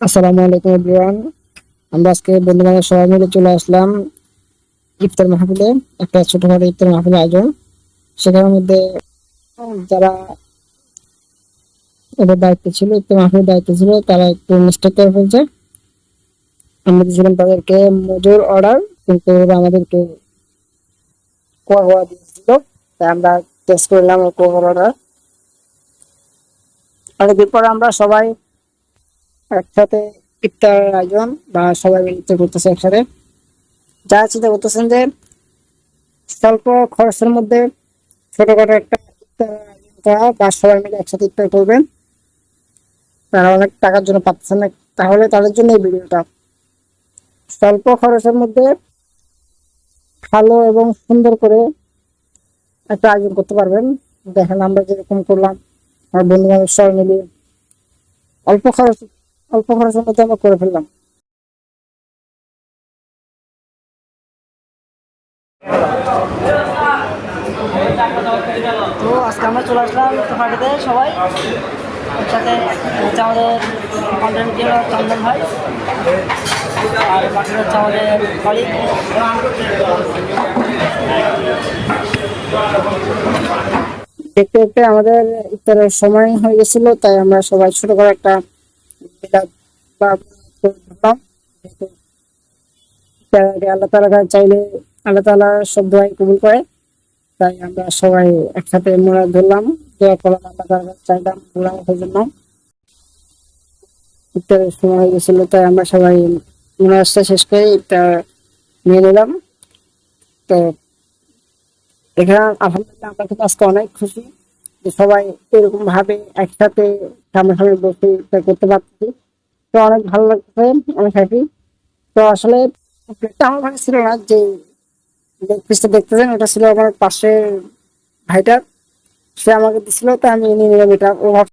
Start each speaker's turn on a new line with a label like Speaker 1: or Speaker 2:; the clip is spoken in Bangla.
Speaker 1: আসসালামু আলাইকুম এভরিওয়ান। আমরা আজকে বন্ধু বান্ধব সবাই মিলে চলে আসলাম ইফতার মাহফিলে। একটা ছোটখাটো ইফতার মাহফিল আয়োজন। সেখানের মধ্যে যারা এদের দায়িত্ব ছিল, ইফতার মাহফিলের দায়িত্ব ছিল, তারা একটু মিস্টেক করে ফেলছে। আমরা দিয়েছিলাম তাদেরকে মজুর অর্ডার, কিন্তু ওরা আমাদেরকে কোয়া দিয়েছিল। তাই আমরা টেস্ট করলাম ওই কোয়া অর্ডার। অনেকদিন পর আমরা সবাই একসাথে ইফতার আয়োজন বা সবাই মিলে ইফতার করতেছে একসাথে। যারা চিন্তা করতেছেন যে স্বল্প খরচের মধ্যে ছোটখাটো একটা ইফতার আয়োজন করা বা সবাই মিলে একসাথে ইফতার করবেন, তারা অনেক টাকার জন্য পাচ্ছেন না, তাহলে তাদের জন্য এই ভিডিওটা। স্বল্প খরচের মধ্যে ভালো এবং সুন্দর করে একটা আয়োজন করতে পারবেন। দেখেন আমরা যেরকম করলাম, আমার বন্ধু বান্ধব সবাই মিলে অল্প খরচ অল্প খরচের মধ্যে আমরা করে ফেললাম।
Speaker 2: তো আজকে আমরা চলে আসলাম তো পার্টিতে সবাই একসাথে। হচ্ছে আমাদের কন্টেন্ট ক্রিয়েটর চন্দন ভাই, আর বাকি হচ্ছে আমাদের কলিগ।
Speaker 1: দেখতে দেখতে আমাদের ইফতারের সময় হয়ে গেছিল, তাই আমরা সবাই ছোট করে একটা বিলাপ বা ধরলাম। যেহেতু ইফতারের আগে আল্লাহ তাআলা চাইলে আল্লাহ তাআলা সব দোয়াই কবুল করে, তাই আমরা সবাই একসাথে মোড়া ধরলাম, দোয়া করলাম, আল্লাহ তাআলার কাছে চাইলাম মোড়ার জন্য। ইফতারের সময় হয়ে গেছিল, তাই আমরা সবাই মোনাজাতটা শেষ করে ইফতার নিয়ে নিলাম। তো এখানে আলহামদুলিল্লাহ আমরা কিন্তু আজকে অনেক খুশি যে সবাই এরকম ভাবে একসাথে সামনাসামনি বসে ইফতার করতে পারছি। তো অনেক ভালো লাগছে, অনেক হ্যাপি। তো আসলে প্লেটটা আমার ভাগে ছিল না, যে লেগ পিসটা দেখতেছেন ওটা ছিল আমার পাশের ভাইটার, সে আমাকে দিছিল, তো আমি নিয়ে নিলাম এটা। ও